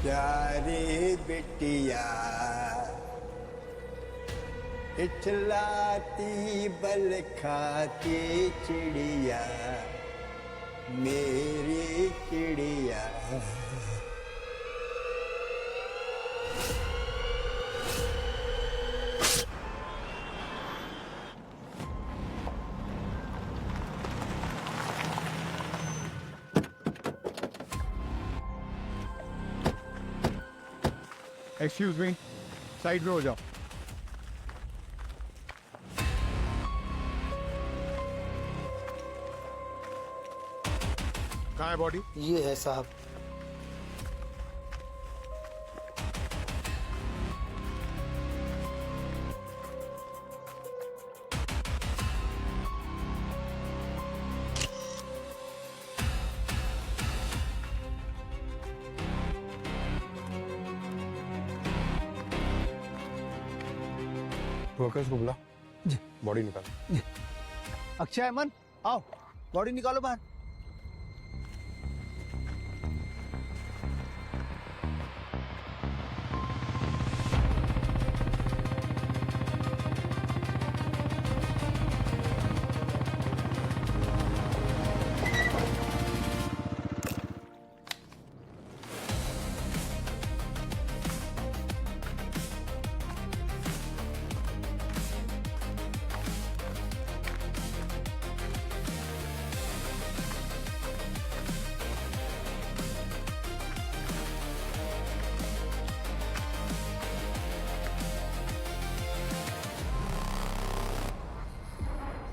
प्यारी बिटिया इठलाती बल खाती चिड़िया, मेरी चिड़िया। एक्सक्यूज मी, साइड में हो जाओ। कहाँ है बॉडी? ये है साहब। वर्कर्स को बुला, जी। बॉडी निकालो। अक्षय, अमन, आओ, बॉडी निकालो बाहर।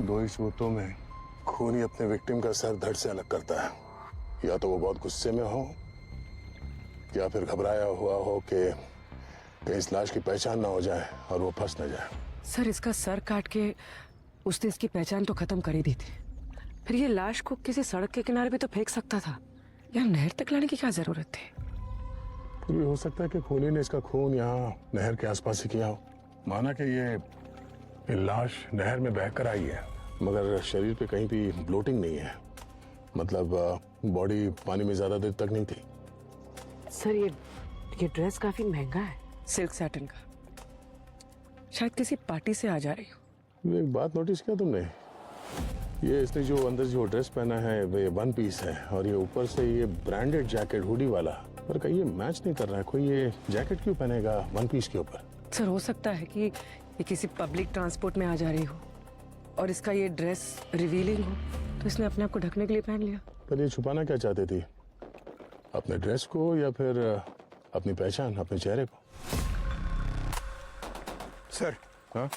दो ही सबूतों में खून ही अपने विक्टिम का सर धड़ से अलग करता है। या तो वो बहुत गुस्से में हो या फिर घबराया हुआ हो कि इस लाश की पहचान ना हो जाए और वो फंस न जाए। सर, इसका सर काट के उसने इसकी पहचान तो खत्म कर ही दी थी, फिर ये लाश को किसी सड़क के किनारे पे तो फेंक सकता था, यहाँ नहर तक लाने की क्या जरूरत थी? फिर भी हो सकता है कि खूनी ने इसका खून यहाँ नहर के आसपास ही किया हो। माना कि ये लाश नहर में बहकर आई है, मगर शरीर पे कहीं भी ब्लोटिंग नहीं है, मतलब बॉडी पानी में ज्यादा देर तक नहीं थी। सर, ये ड्रेस काफी महंगा है, सिल्क सैटिन का, शायद किसी पार्टी से आ जा रही हो। एक बात नोटिस किया तुमने? ये इसने जो अंदर जो ड्रेस पहना है वो वन पीस है, और ये ऊपर से ये ब्रांडेड जैकेट हुडी वाला, पर कहीं ये मैच नहीं कर रहा है। कोई ये जैकेट क्यों पहनेगा वन पीस के ऊपर? सर, हो सकता है कि ये किसी पब्लिक ट्रांसपोर्ट में आ जा रही हो और इसका ये ड्रेस रिवीलिंग हो, तो इसने अपने आप को ढकने के लिए पहन लिया। पर ये छुपाना क्या चाहती थी? अपने ड्रेस को या फिर अपनी पहचान, अपने चेहरे को? सर। हाँ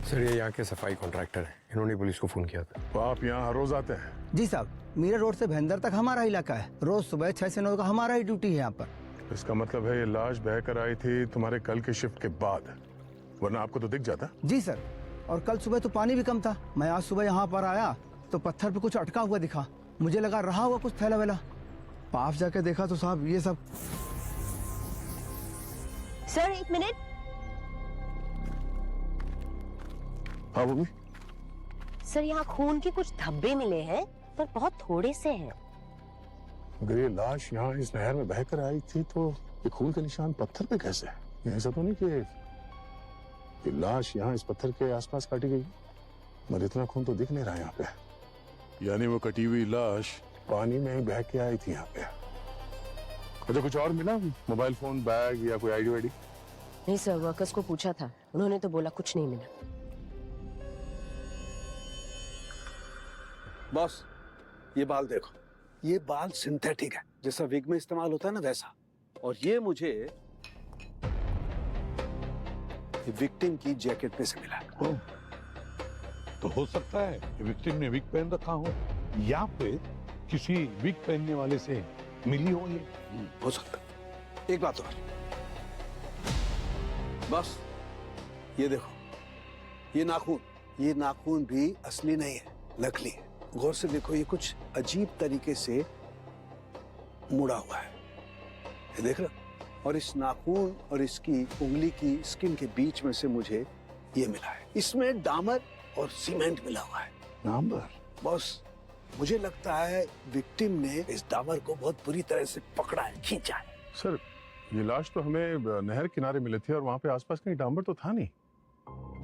सर, ये यहाँ के सफाई कॉन्ट्रैक्टर हैं, इन्होंने पुलिस को फोन किया था। तो आप यहाँ हर रोज आते हैं? जी साहब, मीरा रोड से भेंदर तक हमारा इलाका है, रोज सुबह 6 से 9 का हमारा ही ड्यूटी है यहाँ पर। इसका मतलब है ये लाश बहकर आई थी तुम्हारे कल के शिफ्ट के बाद, वरना आपको तो दिख जाता। जी सर, और कल सुबह तो पानी भी कम था। मैं आज सुबह यहाँ पर आया तो पत्थर पे कुछ अटका हुआ दिखा, मुझे लगा रहा हुआ कुछ थैला वैला। पास जाके देखा तो साहब ये सब। सर, एक मिनट। हाँ मम्मी। सर, यहाँ खून के कुछ धब्बे मिले हैं, पर बहुत थोड़े से हैं। अगर ये लाश यहाँ इस नहर में बहकर आई थी तो ये खून के निशान पत्थर पे कैसे? ये ऐसा तो नहीं कि ये लाश यहाँ इस पत्थर के आसपास काटी गई, मगर इतना खून तो दिख नहीं रहा यहाँ पे। यानी वो कटी हुई लाश पानी में ही बह के आई थी यहाँ पे। अच्छा, कुछ और मिला? मोबाइल फोन, बैग या कोई आईडी वाईडी? नहीं सर, वर्कर्स को पूछा था, उन्होंने तो बोला कुछ नहीं मिला। बॉस, ये बाल देखो, ये बाल सिंथेटिक है, जैसा विग में इस्तेमाल होता है ना वैसा। और ये मुझे विक्टिम की जैकेट पे से मिला। तो हो सकता है कि विक्टिम ने विग पहन रखा हो या फिर किसी विग पहनने वाले से मिली हो ये। हो सकता है। एक बात और बस, ये देखो, ये नाखून भी असली नहीं है, नकली है। गौर से देखो, ये कुछ अजीब तरीके से मुड़ा हुआ है, ये देख रहे? और इस नाखून और इसकी उंगली की स्किन के बीच में से मुझे ये मिला है। इसमें डामर और सीमेंट मिला हुआ है। डामर? बॉस, मुझे लगता है विक्टिम ने इस डामर को बहुत बुरी तरह से पकड़ा है, खींचा है। सर ये लाश तो हमें नहर किनारे मिले थे और वहां पे आसपास कहीं डांबर तो था नहीं।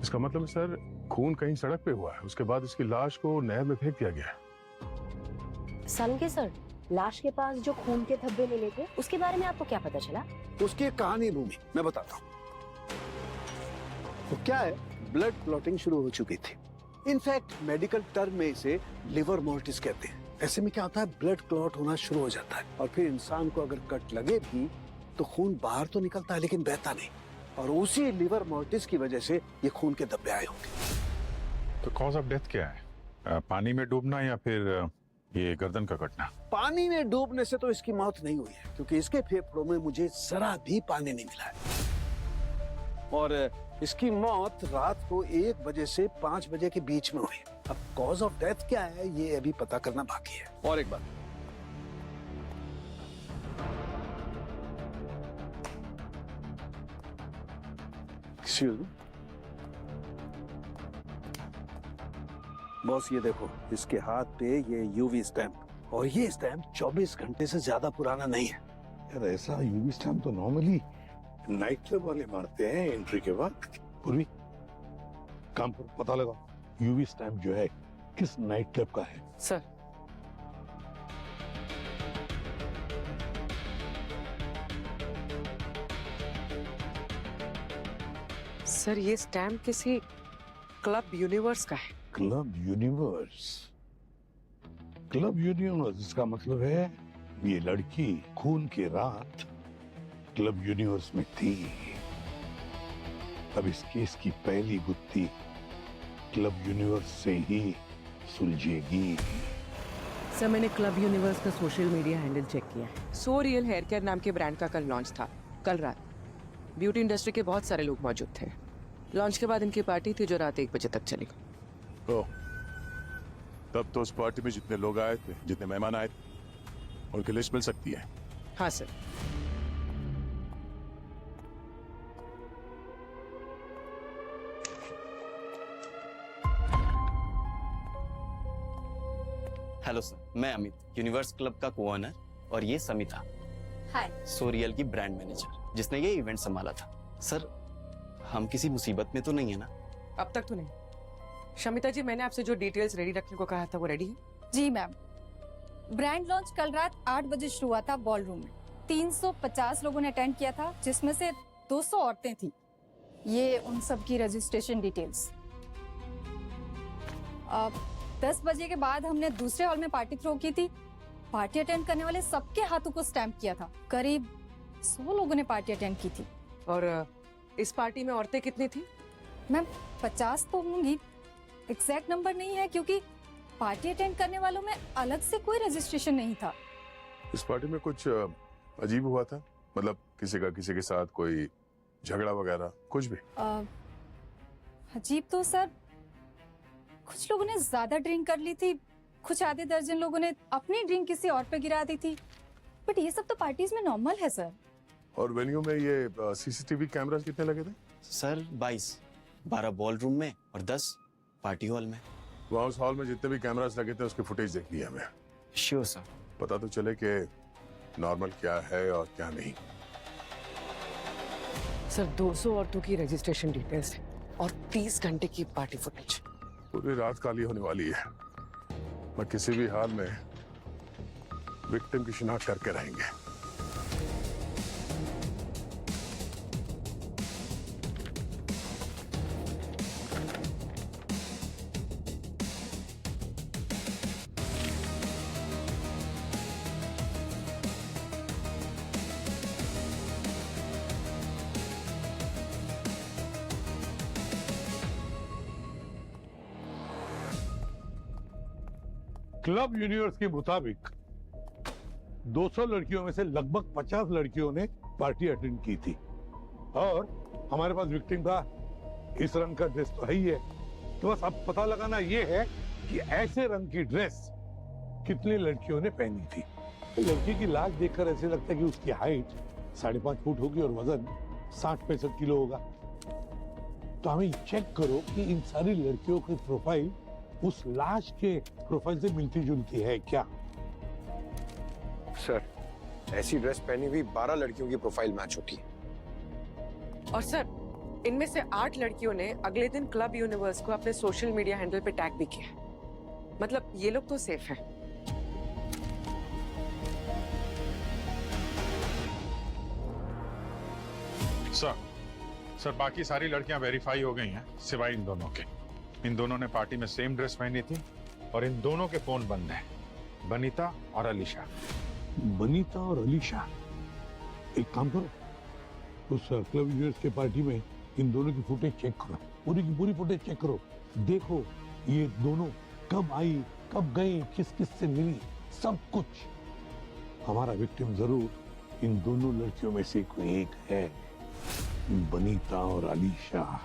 इसका मतलब है सर खून कहीं सड़क पे हुआ है, उसके बाद इसकी लाश को नहर में फेंक दिया गया है। सनके सर, लाश के पास जो खून के धब्बे मिले थे उसके बारे में आपको क्या पता चला? उसकी एक कहानी भूमि मैं बताता हूँ। तो क्या है, ब्लड क्लॉटिंग शुरू हो चुकी थी। इनफैक्ट मेडिकल टर्म में इसे लिवर मोर्टिस कहते हैं। ऐसे में क्या होता है, ब्लड क्लॉट होना शुरू हो जाता है और फिर इंसान को अगर कट लगे भी तो खून बाहर तो निकलता है लेकिन बहता नहीं, और उसी लिवर मोर्टिस की वजह से ये खून के धब्बे आए होंगे। तो कॉज ऑफ डेथ क्या है? पानी में डूबना या फिर ये गर्दन का कटना? पानी में डूबने से तो इसकी मौत नहीं हुई है, क्योंकि इसके फेफड़ों में मुझे जरा भी पानी नहीं मिला है। और इसकी मौत रात को 1 बजे से 5 बजे के बीच में हुई। अब कॉज ऑफ डेथ क्या है ये अभी पता करना बाकी है। और एक बात, बॉस ये देखो, इसके हाथ पे ये यूवी स्टैंप, और ये स्टैंप 24 घंटे से ज्यादा पुराना नहीं है। यार ऐसा यूवी स्टैम्प तो नॉर्मली नाइट क्लब वाले मारते हैं एंट्री के बाद। पूर्वी काम पर पता लगा यूवी स्टैम्प जो है किस नाइट क्लब का है। सर, सर ये स्टैम्प किसी क्लब यूनिवर्स का है। Club universe? क्लब यूनिवर्स इसका मतलब है ये लड़की खून की रात क्लब यूनिवर्स में थी। अब इस केस की पहली गुत्थी क्लब यूनिवर्स से ही सुलझेगी। सर मैंने क्लब यूनिवर्स का सोशल मीडिया हैंडल चेक किया है। सो रियल हेयर केयर नाम के ब्रांड का कल लॉन्च था। कल रात ब्यूटी इंडस्ट्री के बहुत सारे लोग मौजूद थे। लॉन्च के बाद इनकी पार्टी थी जो रात 1 बजे तक चली। ओह, तब तो उस पार्टी में जितने लोग आए थे, जितने मेहमान आए थे, उनकी लिस्ट मिल सकती है? हाँ सर। हेलो सर, मैं अमित, यूनिवर्स क्लब का को-ओनर, और ये समिता, हाय, सोरियल की ब्रांड मैनेजर, जिसने ये इवेंट संभाला था। सर हम किसी मुसीबत में तो नहीं है ना? अब तक तो नहीं। शमिता जी, मैंने आपसे जो डिटेल्स रेडी रखने को कहा था वो रेडी है? जी मैम। ब्रांड लॉन्च कल रात 8 बजे शुरू हुआ था बॉल रूम में। 350 लोगों ने अटेंड किया था, जिसमें से 200 औरतें थी। ये उन सब की रजिस्ट्रेशन डिटेल्स। 10 बजे के बाद हमने दूसरे हॉल में पार्टी थ्रो की थी। पार्टी अटेंड करने वाले सबके हाथों को स्टैंप किया था। करीब 100 लोगों ने पार्टी अटेंड की थी। और इस पार्टी में औरतें कितनी थी? मैम 50 तो होंगी, एग्जैक्ट नंबर नहीं है क्योंकि पार्टी अटेंड करने वालों में अलग से कोई रजिस्ट्रेशन नहीं था। इस पार्टी में कुछ अजीब हुआ था? मतलब किसी का किसी के साथ कोई झगड़ा वगैरह कुछ भी? अजीब तो सर, कुछ लोगों ने ज्यादा ड्रिंक कर ली थी, कुछ आधे दर्जन लोगों ने अपनी ड्रिंक किसी और पे गिरा दी थी। बट ये सब तो पार्टीज में नॉर्मल है सर। और वेन्यू में ये सीसीटीवी कैमरास कितने लगे थे? सर 22, 12 बॉल रूम में और 10 पार्टी हॉल में। वहाँ उस हॉल में जितने भी कैमरास लगे थे उसके फुटेज देख लिया हमें। Sure sir. पता तो चले कि नॉर्मल क्या है और क्या नहीं। सर 200 औरतों की रजिस्ट्रेशन डिटेल्स है और 30 घंटे की पार्टी फुटेज। पूरी रात काली होने वाली है। मैं किसी भी हाल में विक्टिम की शिनाख्त करके रहेंगे। क्लब यूनिवर्स के मुताबिक 200 लड़कियों में से लगभग 50 लड़कियों ने पार्टी अटेंड की थी, और हमारे पास विक्टिम का इस रंग का ड्रेस तो है ही है। तो बस अब पता लगाना ये है कि ऐसे रंग की ड्रेस कितनी लड़कियों ने पहनी थी। लड़की की लाश देखकर ऐसे लगता है कि उसकी हाइट 5.5 फुट होगी और वजन 60-65 किलो होगा। तो हमें चेक करो कि इन सारी लड़कियों की प्रोफाइल उस लाश के प्रोफाइल से मिलती जुलती है क्या? सर, ऐसी ड्रेस पहनी हुई 12 लड़कियों की प्रोफाइल मैच होती है। और सर, इनमें से 8 लड़कियों ने अगले दिन क्लब यूनिवर्स को अपने सोशल मीडिया हैंडल पे टैग भी किया। मतलब ये लोग तो सेफ हैं। सर बाकी सारी लड़कियां वेरीफाई हो गई हैं सिवाय इन दोनों के। इन दोनों ने पार्टी में सेम ड्रेस पहनी थी और इन दोनों के फोन बंद हैं, बनीता और अलीशा। बनीता और अलीशा, एक काम करो, उस क्लब यूनिवर्स के पार्टी में इन दोनों की फुटेज चेक करो, पूरी की पूरी फुटेज चेक करो। देखो ये दोनों कब आई, कब गई, किस किस से मिली, सब कुछ। हमारा विक्टिम जरूर इन दोनों लड़कियों में से कोई एक है, बनीता और अलीशा।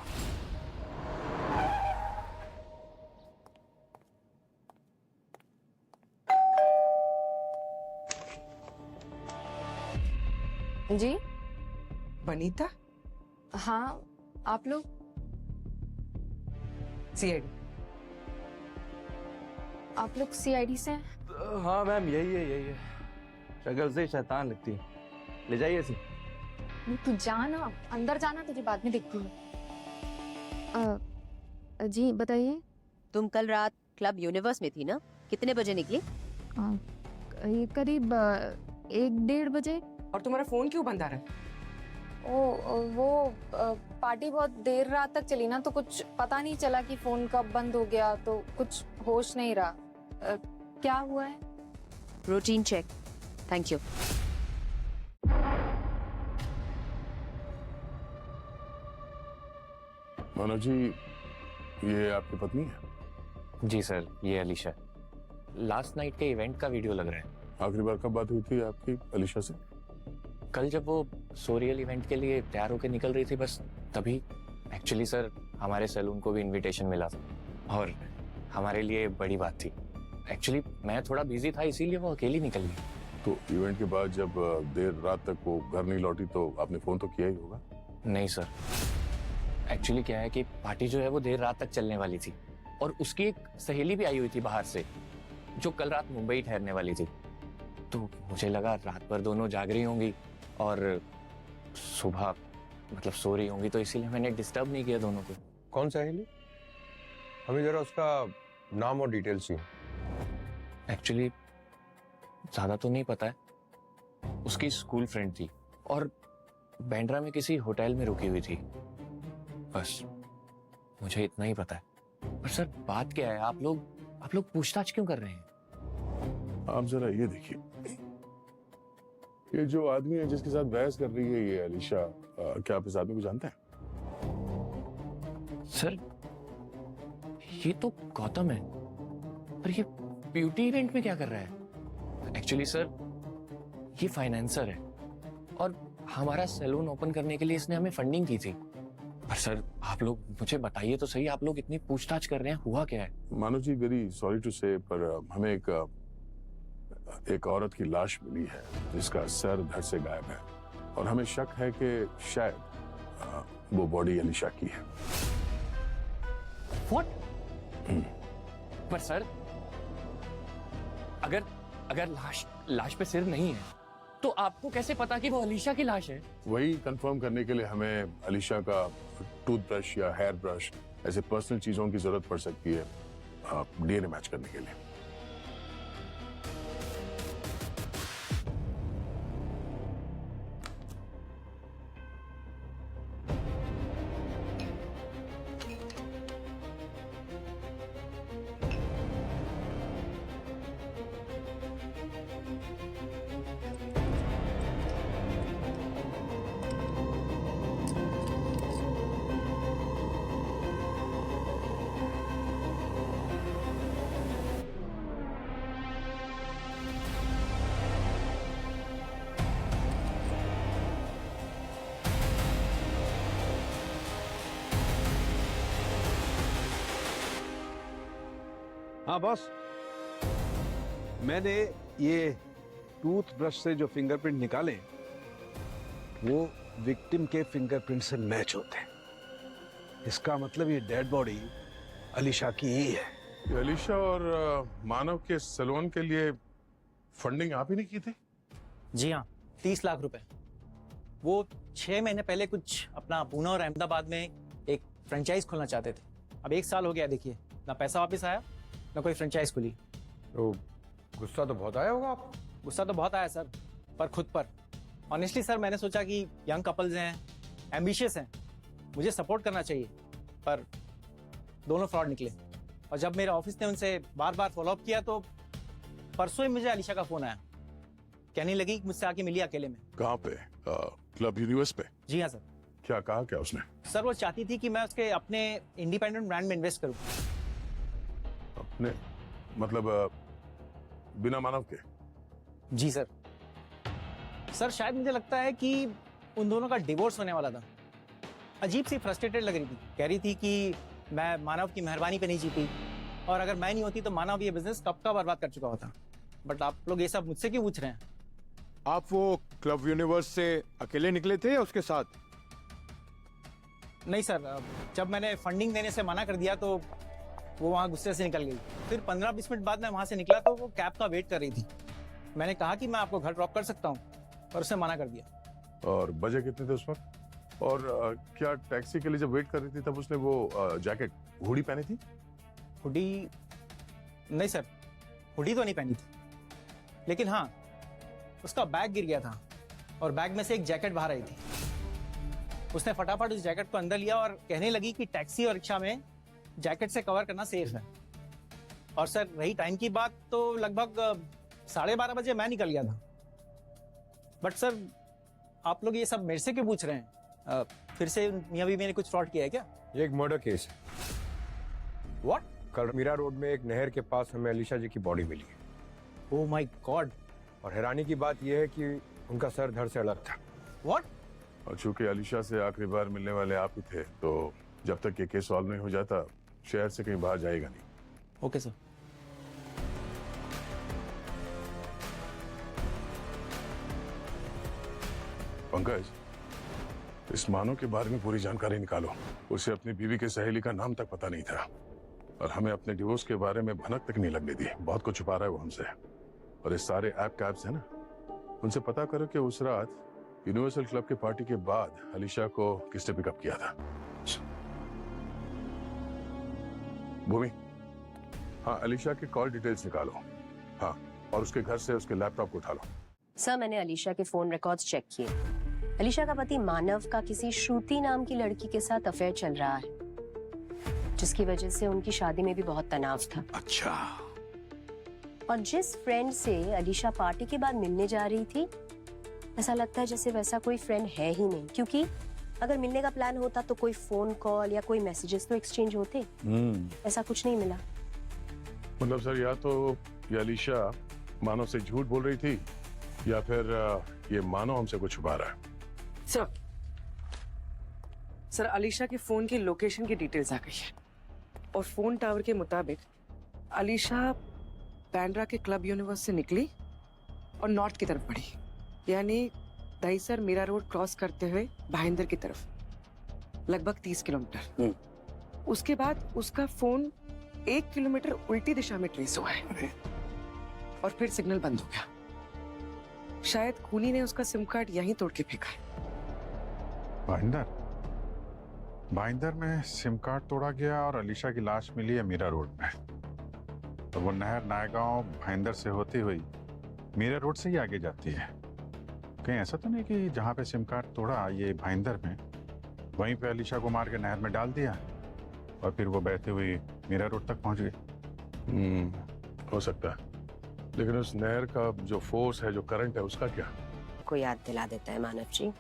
जी बनीता? हाँ, आप लोग? सीआईडी। आप लोग सीआईडी से हैं? हाँ मैम, यही है। शक्ल से शैतान लगती है। ले जाइए इसे। तू जाना, अंदर जाना, तुझे बाद में देखती हूँ। जी बताइए। तुम कल रात क्लब यूनिवर्स में थी ना? कितने बजे निकली? करीब 1-1:30 बजे। और तुम्हारा फोन क्यों बंद आ रहा है? वो पार्टी बहुत देर रात तक चली ना, तो कुछ पता नहीं चला कि फोन कब बंद हो गया, तो कुछ होश नहीं रहा। क्या हुआ है? Routine check. Thank you. Manoj ji, ये आपकी पत्नी है? जी सर, ये अलीशा। लास्ट नाइट के इवेंट का वीडियो लग रहा है। आखिरी बार कब बात हुई थी आपकी अलीशा से? कल जब वो सोरियल इवेंट के लिए तैयार होकर निकल रही थी, बस तभी। एक्चुअली सर, हमारे सैलून को भी इनविटेशन मिला था और हमारे लिए बड़ी बात थी। एक्चुअली मैं थोड़ा बिजी था, इसीलिए वो अकेली निकल गई। तो इवेंट के बाद जब देर रात तक वो घर नहीं लौटी तो आपने फोन तो किया ही होगा? नहीं सर, एक्चुअली क्या है कि पार्टी जो है वो देर रात तक चलने वाली थी और उसकी एक सहेली भी आई हुई थी बाहर से, जो कल रात मुंबई ठहरने वाली थी। तो मुझे लगा रात भर दोनों जाग रही होंगी और सुबह मतलब सो रही होंगी, तो इसीलिए मैंने डिस्टर्ब नहीं किया दोनों को। कौन सहेली? हमें जरा उसका नाम और डिटेल्स चाहिए। एक्चुअली ज्यादा तो नहीं पता है। उसकी स्कूल फ्रेंड थी और बैंड्रा में किसी होटल में रुकी हुई थी, बस मुझे इतना ही पता है। पर सर बात क्या है, आप लोग पूछताछ क्यों कर रहे हैं? आप जरा ये देखिए, ये जो आदमी है जिसके साथ बहस कर रही है ये अलीशा, क्या आप इस आदमी को जानते हैं? सर ये तो गौतम है, पर ये ब्यूटी इवेंट में क्या कर रहा है? एक्चुअली सर ये फाइनेंसर है और हमारा सैलून ओपन करने के लिए इसने हमें फंडिंग की थी। पर सर आप लोग मुझे बताइए तो सही, आप लोग इतनी पूछताछ कर रहे हैं, हुआ क्या है? मानो जी, वेरी सॉरी टू से, पर हमें एक औरत की लाश मिली है जिसका सर धड़ से गायब है और हमें शक है कि शायद वो बॉडी अलीशा की है। What? पर सर अगर लाश पे सिर नहीं है तो आपको कैसे पता कि वो अलीशा की लाश है? वही कंफर्म करने के लिए हमें अलीशा का टूथब्रश या हेयर ब्रश, ऐसे पर्सनल चीजों की जरूरत पड़ सकती है डीएनए मैच करने के लिए। हाँ बॉस, मैंने ये टूथब्रश से जो फिंगरप्रिंट निकाले वो विक्टिम के फिंगरप्रिंट से मैच होते हैं। इसका मतलब ये डेड बॉडी अलीशा की ही है। ये अलीशा और मानव के सैलून के लिए फंडिंग आप ही ने की थी? जी हाँ, 30 लाख रुपए। वो 6 महीने पहले कुछ अपना पूना और अहमदाबाद में एक फ्रेंचाइज खोलना चाहते थे। अब 1 साल हो गया, देखिए ना पैसा वापस आया ना कोई फ्रेंचाइज खुली। तो गुस्सा तो बहुत आया होगा आप? गुस्सा तो बहुत आया सर, पर खुद पर। ऑनेस्टली सर, मैंने सोचा कि यंग कपल्स हैं, एम्बिशियस हैं, मुझे सपोर्ट करना चाहिए, पर दोनों फ्रॉड निकले। और जब मेरे ऑफिस ने उनसे बार बार फॉलोअप किया तो परसों ही मुझे अलीशा का फोन आया। कहने लगी कि मुझसे आके मिली अकेले में। कहाँ पे? क्लब यूनिवर्स पे? जी हाँ सर। क्या कहा क्या उसने? सर वो चाहती थी कि मैं उसके अपने इंडिपेंडेंट ब्रांड में इन्वेस्ट करूं। अपने मतलब बिना मानव के? जी सर। सर शायद मुझे लगता है कि उन दोनों का डिवोर्स होने वाला था। अजीब सी फ्रस्ट्रेटेड लग रही थी, कह रही थी कि मैं मानव की मेहरबानी पे नहीं जीती, और अगर मैं नहीं होती तो मानव ये बिजनेस कब का बर्बाद कर चुका होता। बट आप लोग ये सब मुझसे क्यों पूछ रहे हैं? आप वो क्लब यूनिवर्स से अकेले निकले थे या उसके साथ? नहीं सर, जब मैंने फंडिंग देने से मना कर दिया तो वो वहाँ गुस्से से निकल गई। फिर 15-20 मिनट बाद मैं वहाँ से निकला तो वो कैब का वेट कर रही थी। मैंने कहा कि मैं आपको घर ड्रॉप कर सकता हूँ, पर उसने मना कर दिया। और बजे कितने थे उस वक्त? और क्या टैक्सी के लिए जब वेट कर रही थी तब उसने वो जैकेट हुडी पहनी थी? हुडी? नहीं सर, हुडी तो नहीं पहनी थी, लेकिन हाँ उसका बैग गिर गया था और बैग में से एक जैकेट बाहर आई थी। उसने फटाफट उस जैकेट को अंदर लिया और कहने लगी कि टैक्सी और रिक्शा में जैकेट से कवर करना सेफ है। और सर रही टाइम की बात तो लगभग 12:30 बजे मैं निकल गया था। बट सर आप लोग ये सब मेरे से क्यों पूछ रहे हैं? फिर से मियां बीवी ने कुछ फ्रॉड किया है क्या? ये एक मर्डर केस है। व्हाट? कल मीरा रोड में एक नहर के पास हमें अलीशा जी की बॉडी मिली है। Oh my God. और हैरानी की बात यह है कि उनका सर धड़ से अलग था। व्हाट? और चूंकि अलीशा से आखिरी बार मिलने वाले आप ही थे, तो जब तक ये केस सॉल्व नहीं हो जाता शहर से कहीं बाहर जाएगा नहीं। Okay sir. पंकज, इस मानव के बारे में पूरी जानकारी निकालो। उसे अपनी बीवी के सहेली का नाम तक पता नहीं था, और हमें अपने डिवोर्स के बारे में भनक तक नहीं लगने दी। बहुत कुछ छुपा रहा है वो हमसे। और इस सारे ऐप कैप्स है ना, उनसे पता करो कि उस रात यूनिवर्सल क्लब के पार्टी के बाद अलीशा को किसने पिकअप किया था। भूमि, हाँ अलीशा के कॉल डिटेल्स निकालो। हाँ, और उसके घर से उसके लैपटॉप को उठा लो। सर मैंने अलीशा के फोन रिकॉर्ड्स चेक किए। अलीशा का पति मानव का किसी श्रुति नाम की लड़की के साथ अफेयर चल रहा है, जिसकी वजह से उनकी शादी में भी बहुत तनाव था। अच्छा। और जिस फ्रेंड से अलीशा पार्टी के बाद मिलने जा रही थी, ऐसा लगता है जैसे वैसा कोई फ्रेंड है ही नहीं, क्योंकि अगर मिलने का प्लान होता तो कोई फोन कॉल या कोई मैसेजेस तो एक्सचेंज होते। ऐसा कुछ नहीं मिला। मतलब सर, या तो ये अलीशा मानव से झूठ बोल रही थी, या फिर ये मानव हमसे कुछ छुपा रहा है। सर अलीशा के फोन की लोकेशन की डिटेल्स आ गई है, और फोन टावर के मुताबिक अलीशा बैंड्रा के क्लब यूनिवर्स से निकली और नॉर्थ की तरफ बढ़ी, यानी दहीसर मीरा रोड क्रॉस करते हुए भाईंदर की तरफ लगभग 30 किलोमीटर। उसके बाद उसका फोन 1 किलोमीटर उल्टी दिशा में ट्रेस हुआ है, और फिर सिग्नल बंद हो गया। शायद खूनी ने उसका सिम कार्ड यहीं तोड़ के फेंका है। भाईंदर में सिम कार्ड तोड़ा गया और अलीशा की लाश मिली है मीरा रोड में। तो वो नहर नायगांव भाईंदर से होती हुई मीरा रोड से ही आगे जाती है। कहीं ऐसा तो नहीं कि जहाँ पे सिम कार्ड तोड़ा ये भाईंदर में, वहीं पे अलीशा को मार के नहर में डाल दिया और फिर वो बहते हुए मीरा रोड तक पहुंच गई? हो सकता है, लेकिन उस नहर का जो फोर्स है, जो करंट है, उसका क्या? कोई याद दिला देता है मानव जी।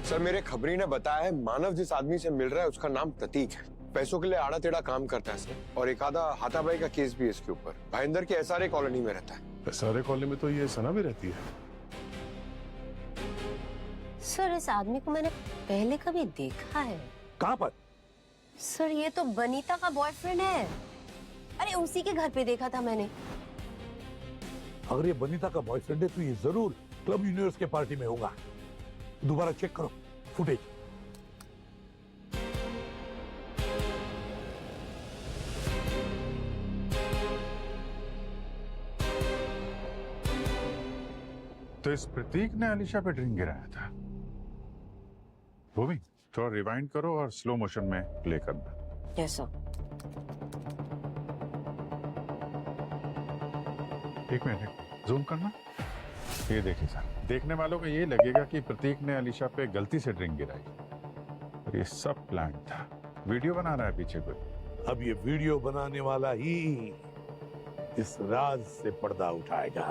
सर मेरे खबरी ने बताया है मानव जिस आदमी से मिल रहा है उसका नाम प्रतीक है। पैसों के लिए आड़ा टेढ़ा काम करता है सर, और एक आधा हाथापाई का केस भी है इसके ऊपर। भाईंदर के एसआरए कॉलोनी में रहता है। एसआरए कॉलोनी में तो ये सना भी रहती है। सर इस आदमी को मैंने पहले कभी देखा है। कहाँ पर? सर ये तो बनीता का बॉयफ्रेंड है। अरे उसी के घर पे देखा था मैंने। अगर ये बनीता का बॉयफ्रेंड है तो ये जरूर क्लब यूनिवर्स के पार्टी में होगा। दोबारा चेक करो फुटेज। तो इस प्रतीक ने अलीशा पे ड्रिंक गिराया था। वो भी थोड़ा रिवाइंड करो और स्लो मोशन में प्ले करना। Yes sir. एक मिनट जूम करना। ये देखिए सर, देखने वालों को ये लगेगा कि प्रतीक ने अलीशा पे गलती से ड्रिंक गिराई और ये सब प्लान था। वीडियो बना रहा है पीछे कोई। अब ये वीडियो बनाने वाला ही इस राज से पर्दा उठाएगा।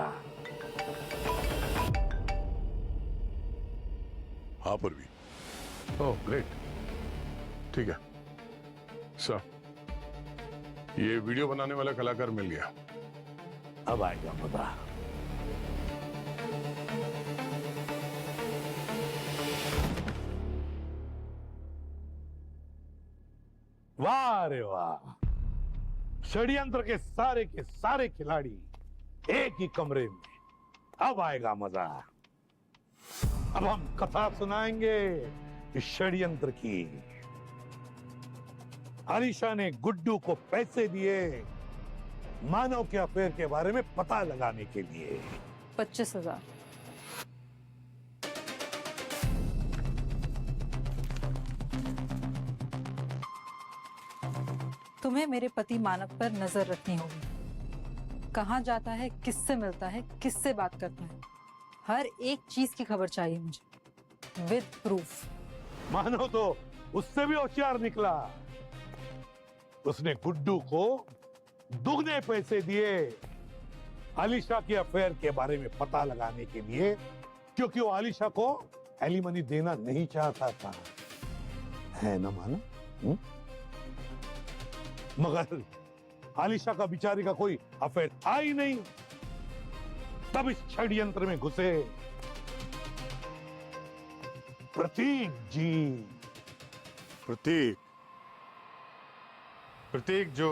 हाँ परवीन। ओह ग्रेट, ठीक है सर। ये वीडियो बनाने वाला कलाकार मिल गया। अब आएगा मजा। वाह रे वाह, षड्यंत्र के सारे खिलाड़ी एक ही कमरे में। अब आएगा मजा। अब हम कथा सुनाएंगे इस षड्यंत्र की। अलीशा ने गुड्डू को पैसे दिए मानव के अफेयर के बारे में पता लगाने के लिए। 25,000। तुम्हें मेरे पति मानव पर नजर रखनी होगी। कहाँ जाता है, किससे मिलता है, किससे बात करता है, हर एक चीज की खबर चाहिए मुझे विद प्रूफ। मानव तो उससे भी होशियार निकला। उसने गुड्डू को दुगने पैसे दिए अलीशा के अफेयर के बारे में पता लगाने के लिए, क्योंकि वो अलीशा को एलिमनी देना नहीं चाहता था। है ना मानव? मगर अलीशा का बिचारी का कोई अफेयर था ही नहीं। तब इस षड्यंत्र में घुसे प्रतीक जी। प्रतीक जो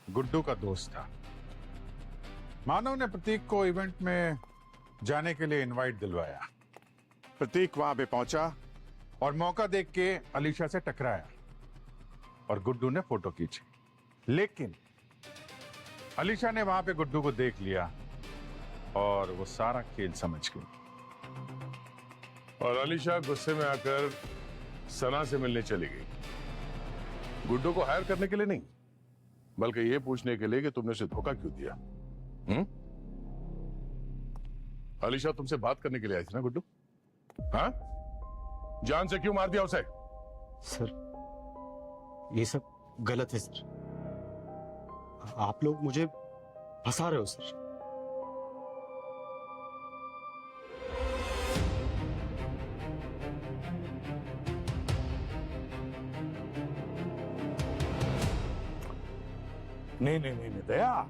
गुड्डू का दोस्त था। मानव ने प्रतीक को इवेंट में जाने के लिए इनवाइट दिलवाया। प्रतीक वहां पे पहुंचा और मौका देख के अलीशा से टकराया और गुड्डू ने फोटो खींची। लेकिन अलीशा ने वहां पे गुड्डू को देख लिया और वो सारा खेल समझ गई। और अलीशा गुस्से में आकर सना से मिलने चली गई। गुड्डू को हायर करने के लिए नहीं, बल्कि ये पूछने के लिए कि तुमने उसे धोखा क्यों दिया। अलीशा तुमसे बात करने के लिए आई थी ना गुड्डू? हाँ, जान से क्यों मार दिया उसे? सर ये सब गलत है सर। आप लोग मुझे फंसा रहे हो सर। नहीं दया,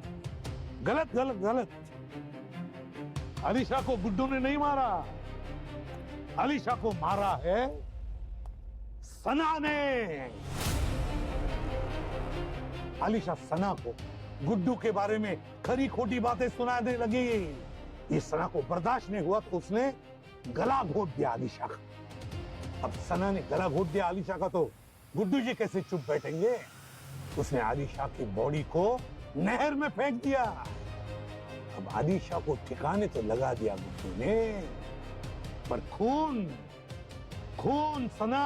गलत। अलीशा को गुड्डू ने नहीं मारा। अलीशा को मारा है सना ने। अलीशा सना को गुड्डू के बारे में खरी खोटी बातें सुनाने लगी। ये सना को बर्दाश्त नहीं हुआ तो उसने गला घोट दिया अलीशा का। अब सना ने गला घोट दिया अलीशा का तो गुड्डू जी कैसे चुप बैठेंगे? उसने आलिशा की बॉडी को नहर में फेंक दिया। अब आलिशा को ठिकाने तो लगा दिया गुड्डू ने, पर खून सना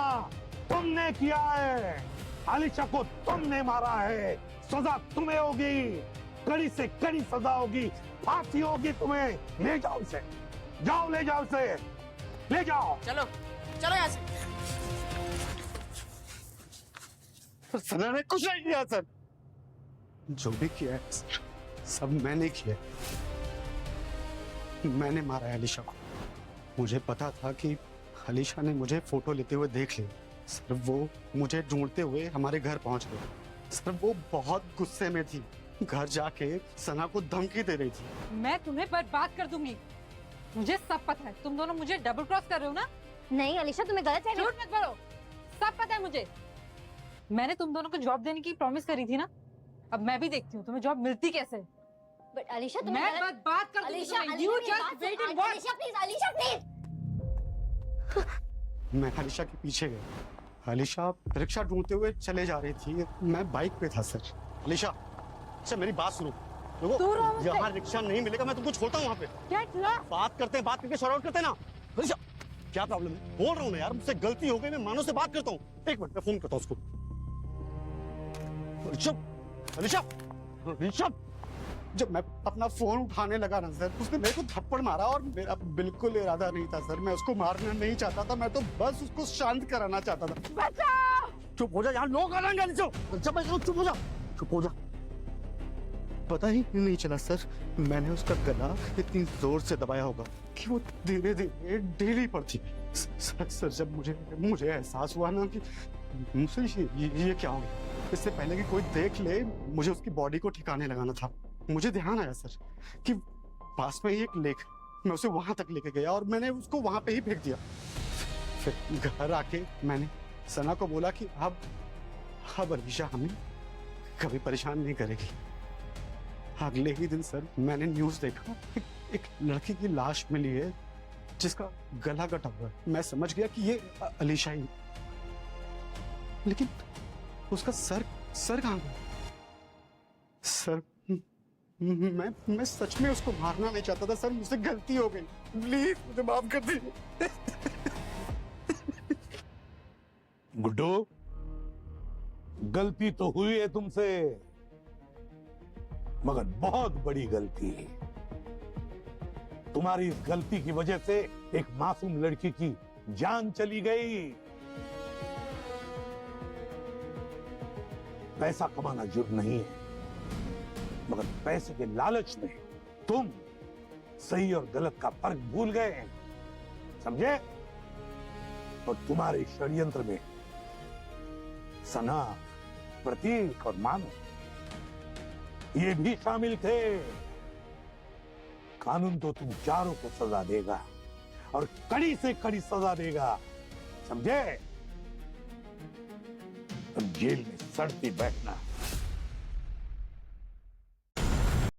तुमने किया है। आलिशा को तुमने मारा है। सजा तुम्हें होगी, कड़ी से कड़ी सजा होगी, फांसी होगी तुम्हें। ले जाओ उसे, ले जाओ उसे, ले जाओ। चलो यहाँ से। सना ने कुछ नहीं किया सर। जो भी किया है सर, सब मैंने किया। मैंने मारा है अलीशा को। मुझे पता था कि अलीशा ने मुझे फोटो लेते हुए देख लिया। सर वो मुझे ढूंढते हुए हमारे घर पहुंच गए। सर वो बहुत गुस्से में थी। घर जाके सना को धमकी दे रही थी। मैं तुम्हें बर्बाद कर दूंगी। मुझे सब पता है। तुम दोनों मुझे डबल क्रॉस कर रहे हो ना? नहीं अलीशा तुम्हें गलत है। झूठ मत बोलो, सब पता है मुझे। मैंने तुम दोनों को जॉब देने की प्रॉमिस करी थी ना, अब मैं भी देखती हूँ तुम्हें जॉब मिलती कैसे। बट अलीशा तुम्हें मैं बात कर Alisha, you just wait and watch. Alisha please, Alisha please. मैं अलीशा के पीछे गया। अलीशा रिक्शा ढूंढते हुए चले जा रही थी, मैं बाइक पे था सर। अलीशा, अच्छा मेरी बात सुनो। देखो यहाँ रिक्शा नहीं मिलेगा, मैं तुमको छोड़ता हूँ वहाँ पे। बात करते हैं, बात करके सॉर्ट आउट करते हैं ना। अलीशा क्या प्रॉब्लम है? बोल रहा हूँ ना यार, मुझसे गलती हो गई, मैं मानो से बात करता हूँ। एक मिनट, मैं फोन करता हूँ उसको। अलीशा, अलीशा, अलीशा। जब मैं अपना फोन उठाने लगा ना सर, उसने मेरे को थप्पड़ मारा और मेरा बिल्कुल इरादा नहीं था सर। मैं उसको मारना नहीं चाहता था, मैं तो बस उसको शांत कराना चाहता था। बचाओ! चुप हो जा, यहाँ लोग आ रहे हैं। चुप हो जा, चुप हो जा। पता ही नहीं चला सर, मैंने उसका गला इतनी जोर से दबाया होगा कि वो धीरे धीरे ढीली पड़ती। सर जब मुझे एहसास हुआ ना कि मुझसे ये क्या हो गया, इससे पहले कि कोई देख ले, मुझे उसकी बॉडी को ठिकाने लगाना था। मुझे ध्यान आया सर कि पास में ही एक लेक, मैं उसे वहां तक लेके गया और मैंने उसको वहां पे ही फेंक दिया। फिर घर आके मैंने सना को बोला कि अब अलीशा हमें कभी परेशान नहीं करेगी। अगले ही दिन सर मैंने न्यूज देखा, एक लड़की की लाश मिली है जिसका गला कटा हुआ है। मैं समझ गया कि ये अलीशा ही, लेकिन उसका सर कहाँ गया? सर मैं सच में उसको मारना नहीं चाहता था सर, मुझसे गलती हो गई, प्लीज मुझे माफ कर दीजिए। गुड्डू, गलती तो हुई है तुमसे, मगर बहुत बड़ी गलती। तुम्हारी इस गलती की वजह से एक मासूम लड़की की जान चली गई। पैसा कमाना जुर्म नहीं है, मगर पैसे के लालच में तुम सही और गलत का फर्क भूल गए, समझे? और तुम्हारे षड्यंत्र में सना, प्रतीक और मानव ये भी शामिल थे। कानून तो तुम चारों को सजा देगा और कड़ी से कड़ी सजा देगा, समझे? तुम जेल में सड़ती बैठना।